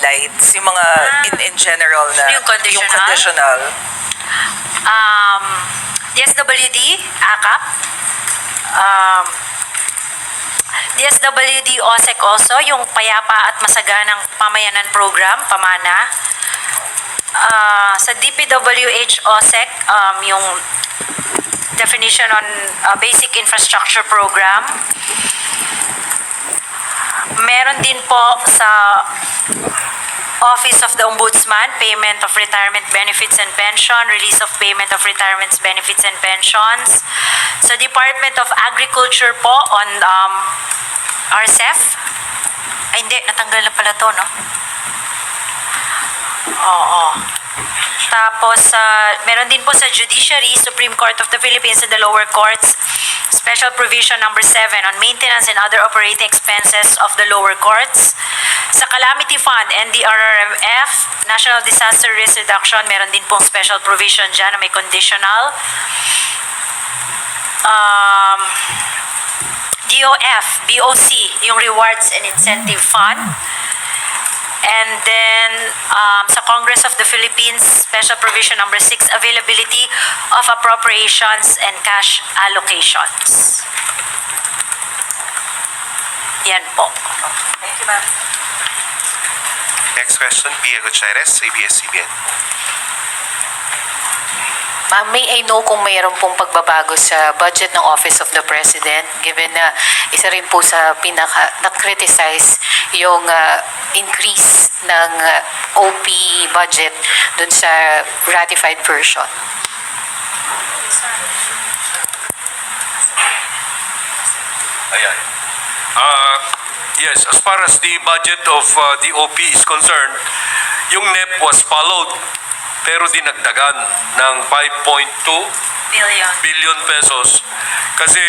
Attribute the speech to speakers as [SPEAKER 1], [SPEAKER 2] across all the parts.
[SPEAKER 1] highlights, yung mga in general na
[SPEAKER 2] Yung conditional?
[SPEAKER 1] yung conditional.
[SPEAKER 2] dswd, akap, dswd, usec also, yung payapa at masaganang pamayanan program, pamana. Sa DPWH OSEC, yung definition on basic infrastructure program. Meron din po sa Office of the Ombudsman, payment of retirement benefits and pension, release of payment of retirement benefits and pensions. Sa Department of Agriculture po on RCEF. Ay hindi, natanggal na pala to, no? Oo. Tapos, meron din po sa Judiciary, Supreme Court of the Philippines and the lower courts, Special Provision number 7 on maintenance and other operating expenses of the lower courts. Sa Calamity Fund, NDRRMF, National Disaster Risk Reduction, meron din pong special provision dyan na may conditional. DOF, BOC, yung Rewards and Incentive Fund. And then, sa Congress of the Philippines, Special Provision number 6, availability of appropriations and cash allocations. Yan po.
[SPEAKER 1] Thank you, ma'am.
[SPEAKER 3] Next question, Pia Gutierrez, ABS-CBN.
[SPEAKER 4] Ma'am, may I know kung mayroon pong pagbabago sa budget ng Office of the President given na isa rin po sa na-criticize yung increase ng OP budget dun sa ratified version?
[SPEAKER 5] Ayan. Yes, as far as the budget of the OP is concerned, yung NEP was followed pero dinagdagan ng 5.2 billion pesos kasi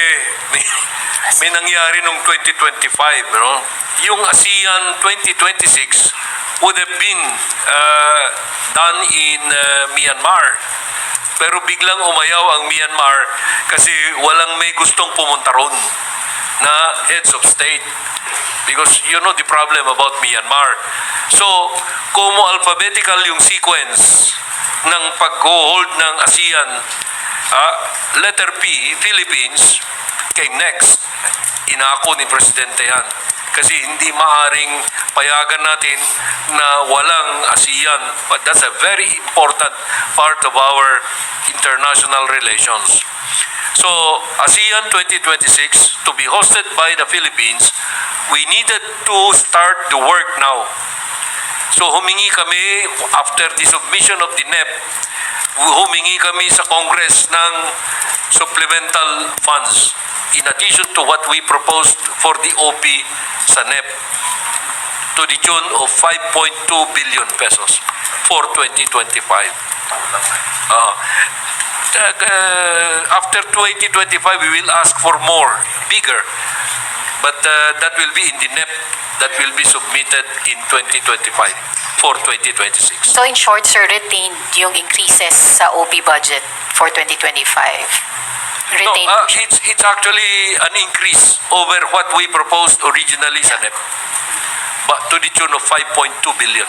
[SPEAKER 5] may nangyari nung 2025, no? Yung ASEAN 2026 would have been done in Myanmar. Pero biglang umayaw ang Myanmar kasi walang may gustong pumunta ron na heads of state. Because you know the problem about Myanmar. So, kung alphabetical yung sequence ng pag-hold ng ASEAN, letter P, Philippines, came next. Inako ni Presidente yan. Kasi hindi maaring payagan natin na walang ASEAN. But that's a very important part of our international relations. So, ASEAN 2026, to be hosted by the Philippines, we needed to start the work now. So, humingi kami, after the submission of the NEP, humingi kami sa Congress ng supplemental funds in addition to what we proposed for the OP sa NEP to the tune of 5.2 billion pesos for 2025. After 2025, we will ask for more, bigger. But that will be in the NEP that will be submitted in 2025 for 2026.
[SPEAKER 4] So in short, sir, retained yung increases sa OP budget for 2025? Retained
[SPEAKER 5] No,
[SPEAKER 4] po siya.
[SPEAKER 5] it's actually an increase over what we proposed originally sa NEP, but to the tune of 5.2 billion.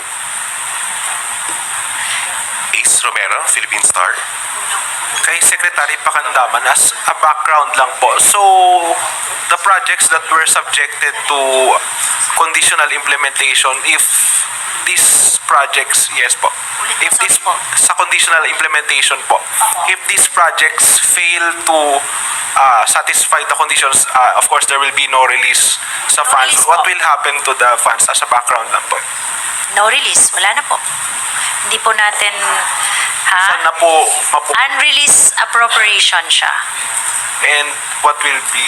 [SPEAKER 3] Ace Romero, Philippine Star.
[SPEAKER 6] Kay Secretary Pakandaman, as a background lang po. So, the projects that were subjected to conditional implementation, if these projects, yes po, if this sa conditional implementation po, if these projects fail to satisfy the conditions, of course there will be no release sa funds.
[SPEAKER 2] release
[SPEAKER 6] What
[SPEAKER 2] po.
[SPEAKER 6] will happen to the funds as a background lang po?
[SPEAKER 2] No release, wala na po. Hindi po natin,
[SPEAKER 6] Saan na po
[SPEAKER 2] unreleased appropriation siya.
[SPEAKER 6] and what will be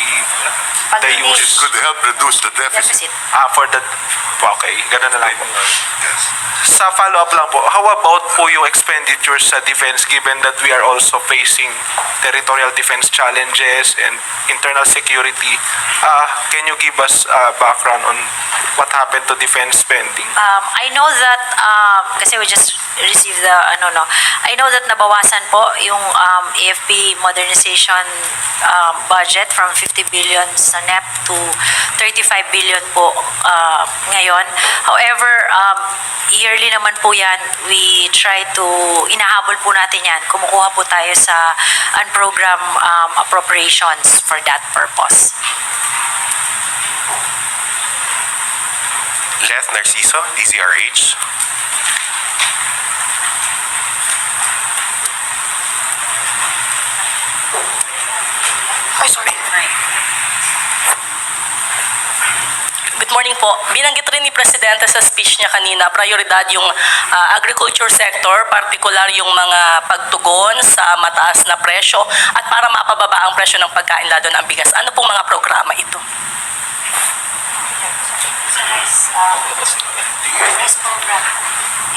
[SPEAKER 6] the
[SPEAKER 2] Pag-release.
[SPEAKER 6] use
[SPEAKER 7] Could help reduce the deficit.
[SPEAKER 2] Deficit.
[SPEAKER 6] for the, okay, ganun na lang po. Sa follow-up lang po, how about po yung expenditures sa defense given that we are also facing territorial defense challenges and internal security? Can you give us background on what happened to defense spending?
[SPEAKER 2] I know that, kasi we just received the, I know that nabawasan po yung AFP modernization budget from 50 billion sa NEP to 35 billion po ngayon. However, yearly naman po yan. We try to, inahabol po natin yan. Kumukuha po tayo sa unprogram appropriations for that purpose.
[SPEAKER 3] Leth Narciso, DZRH.
[SPEAKER 1] Ay, sorry.
[SPEAKER 7] Good morning po. Binanggit rin ni Presidente sa speech niya kanina, prioridad yung agriculture sector, partikular yung mga pagtugon sa mataas na presyo at para mapababa ang presyo ng pagkain lalo ng bigas. Ano pong mga programa ito?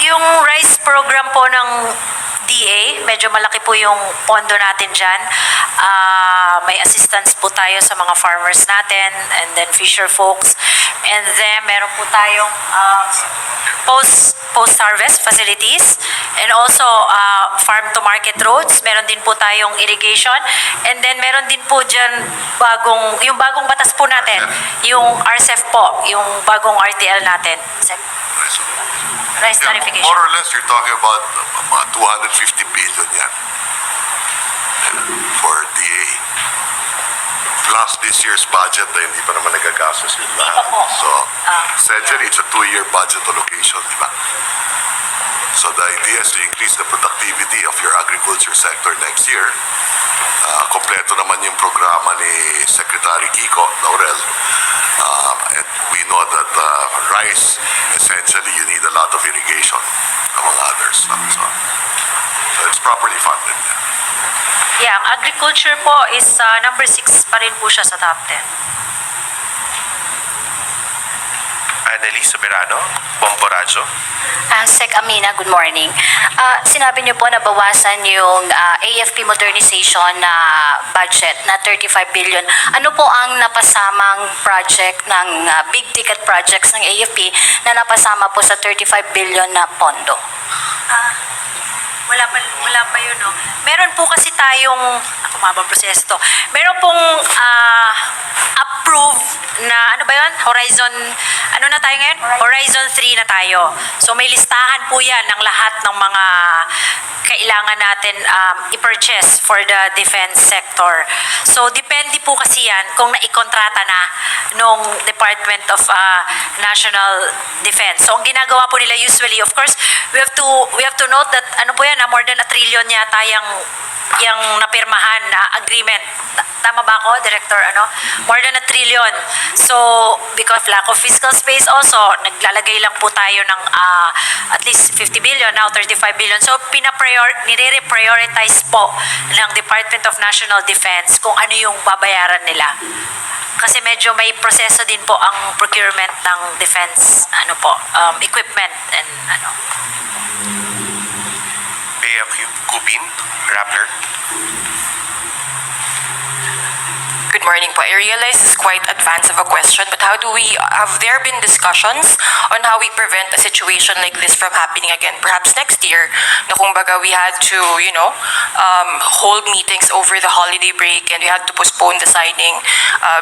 [SPEAKER 2] Yung rice program po ng DA, medyo malaki po yung pondo natin dyan. May assistance po tayo sa mga farmers natin and then fisher folks. And then meron po tayong post-harvest facilities and also farm-to-market roads. Meron din po tayong irrigation. And then meron din po dyan yung bagong batas po natin, yung RCEF po, yung bagong RTL natin. Rice tarification.
[SPEAKER 8] More or less, you're talking about mga 250 billion yan for DA. Plus this year's budget na hindi pa naman nagagastos yun lahat. So, essentially, it's a 2-year budget allocation, di ba? So the idea is to increase the productivity of your agriculture sector next year. Kompleto naman yung programa ni Secretary Kiko Laurel. And we know that rice, essentially, you need a lot of irrigation, among others. So it's properly funded.
[SPEAKER 2] Yeah, ang agriculture po is number 6 pa rin po siya sa top 10.
[SPEAKER 3] Annalise Soberano, Bomborazo.
[SPEAKER 9] Sec Amina, good morning. Sinabi niyo po na bawasan yung AFP modernization na budget na 35 billion. Ano po ang napasamang project ng big ticket projects ng AFP na napasama po sa 35 billion na pondo?
[SPEAKER 2] Wala pa yun, no? Meron po kasi tayong, ako mabang proseso to, meron pong approve na, ano ba yun? Horizon, ano na tayo ngayon? Horizon 3 na tayo. So may listahan po yan ng lahat ng mga kailangan natin i-purchase for the defense sector. So depende po kasi yan kung naikontrata na nung Department of National Defense. So ang ginagawa po nila usually, of course, we have to note that ano po yan, more than 1 trillion yata yung napirmahan na agreement. Tama ba ako, Director? More than 1 trillion. So, because of lack of fiscal space also, naglalagay lang po tayo ng at least 50 billion, now 35 billion. So, nire-prioritize po ng Department of National Defense kung ano yung babayaran nila. Kasi medyo may proseso din po ang procurement ng defense equipment and
[SPEAKER 3] Bea Cubin, Rappler.
[SPEAKER 10] Good morning po. I realize this is quite advanced of a question, but have there been discussions on how we prevent a situation like this from happening again? Perhaps next year, na kumbaga we had to, hold meetings over the holiday break and we had to postpone the signing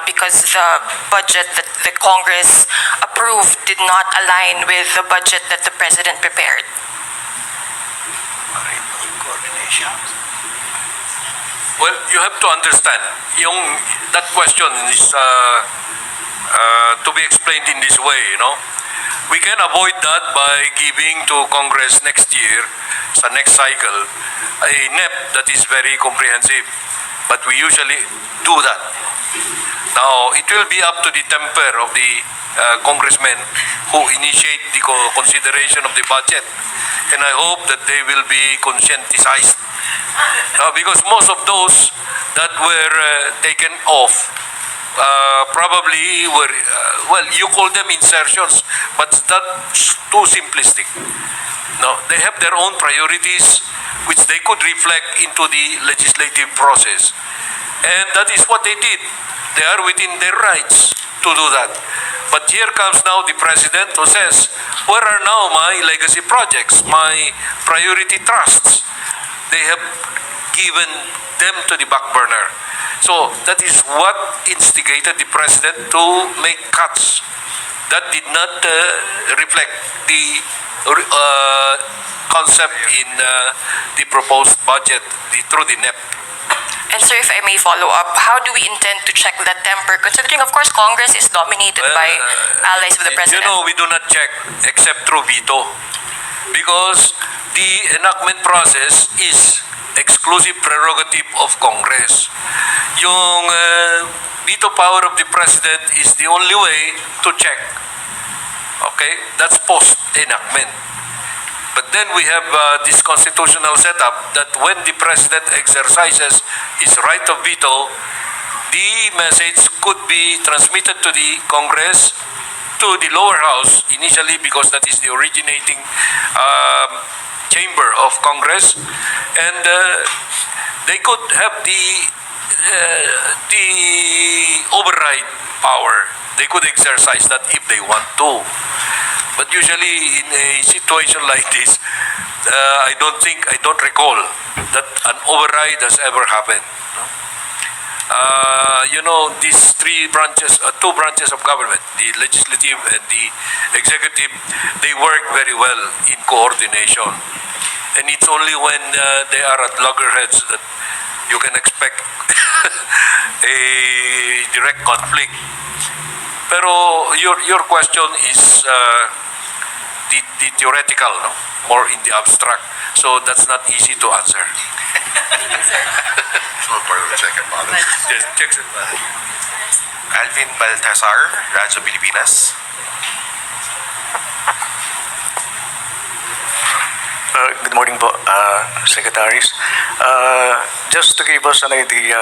[SPEAKER 10] because the budget that the Congress approved did not align with the budget that the President prepared.
[SPEAKER 5] Well, you have to understand, that question is to be explained in this way, We can avoid that by giving to Congress next year, sa next cycle, a NEP that is very comprehensive. But we usually do that. Now, it will be up to the temper of the congressmen who initiate the consideration of the budget. And I hope that they will be conscientized. Because most of those that were taken off probably were, you call them insertions, but that's too simplistic. No, they have their own priorities which they could reflect into the legislative process. And that is what they did. They are within their rights to do that. But here comes now the President who says, where are now my legacy projects, my priority trusts? They have given them to the back burner. So that is what instigated the President to make cuts that did not reflect the concept in the proposed budget through the NEP.
[SPEAKER 10] And sir, if I may follow up, how do we intend to check that temper, considering of course Congress is dominated by allies of the President?
[SPEAKER 5] You know, we do not check except through veto because the enactment process is exclusive prerogative of Congress. Yung veto power of the President is the only way to check. Okay? That's post-enactment. But then we have this constitutional setup that when the President exercises his right of veto, the message could be transmitted to the Congress, to the lower house initially, because that is the originating chamber of Congress, and they could have the override power. They could exercise that if they want to. But usually in a situation like this, I don't recall that an override has ever happened. You know, these two branches of government, the legislative and the executive, they work very well in coordination. And it's only when they are at loggerheads that you can expect a direct conflict. Pero your question is the theoretical, no? More in the abstract. So that's not easy to answer.
[SPEAKER 8] So part of the check and balance.
[SPEAKER 5] Yes, checks and balances.
[SPEAKER 3] Alvin Baltasar, Radyo Pilipinas.
[SPEAKER 11] Good morning po, secretaries. Just to give us an idea,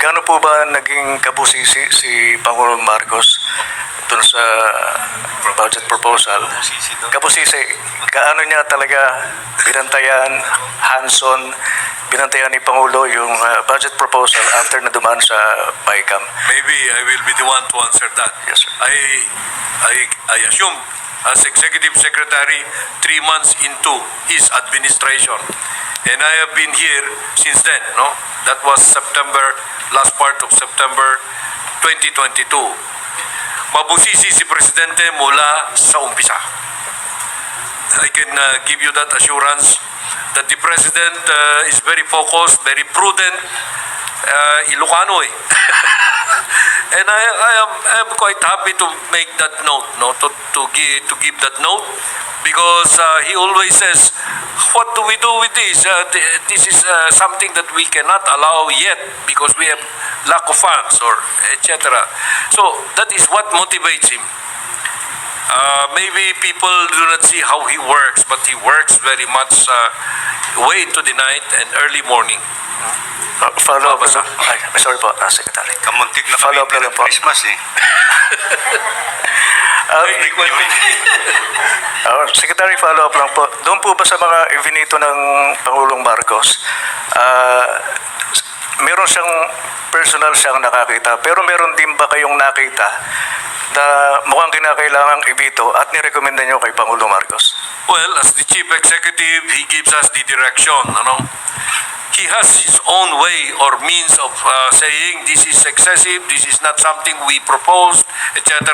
[SPEAKER 11] gaano po ba naging kabusisi si Pangulong Marcos dun sa budget proposal? Kabusisi, gaano niya talaga binantayan, hands-on, binantayan ni Pangulo yung budget proposal after na dumaan sa BICAM?
[SPEAKER 5] Maybe I will be the one to answer that.
[SPEAKER 11] Yes, sir.
[SPEAKER 5] I assume as Executive Secretary 3 months into his administration. And I have been here since then, no? That was last part of September 2022. Mabusisi si Presidente mula sa umpisa. I can give you that assurance that the President is very focused, very prudent, Ilocano eh. And I am quite happy to make that note, no, to give that note, because he always says, what do we do with this? This is something that we cannot allow yet because we have lack of funds or etc. So that is what motivates him. Maybe people do not see how he works, but he works very much way into the night and early morning.
[SPEAKER 11] Follow up, sorry po, Secretary.
[SPEAKER 12] Kamuntik na
[SPEAKER 11] Follow up
[SPEAKER 12] kami
[SPEAKER 11] na lang po.
[SPEAKER 12] Christmas eh.
[SPEAKER 11] Secretary, follow up lang po. Doon po ba sa mga ivinito ng Pangulong Marcos, meron siyang personal siyang nakakita, pero meron din ba kayong nakita na mukhang kinakailangang ibito at nirekomenda niyo kay Pangulong Marcos?
[SPEAKER 5] Well, as the Chief Executive, he gives us the direction, He has his own way or means of saying this is excessive, this is not something we proposed, etc.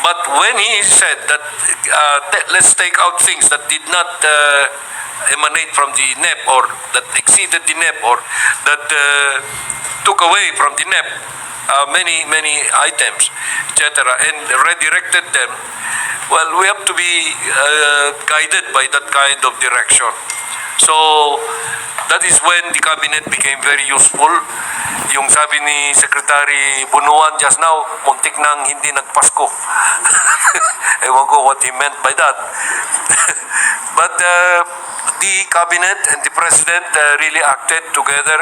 [SPEAKER 5] But when he said that let's take out things that did not emanate from the NEP or that exceeded the NEP or that took away from the NEP many items, etc., and redirected them, well, we have to be guided by that kind of direction. So, that is when the cabinet became very useful. Yung sabi ni Secretary Bunuan just now, muntik nang hindi nagpasko. Ewan ko what he meant by that. But the cabinet and the President really acted together.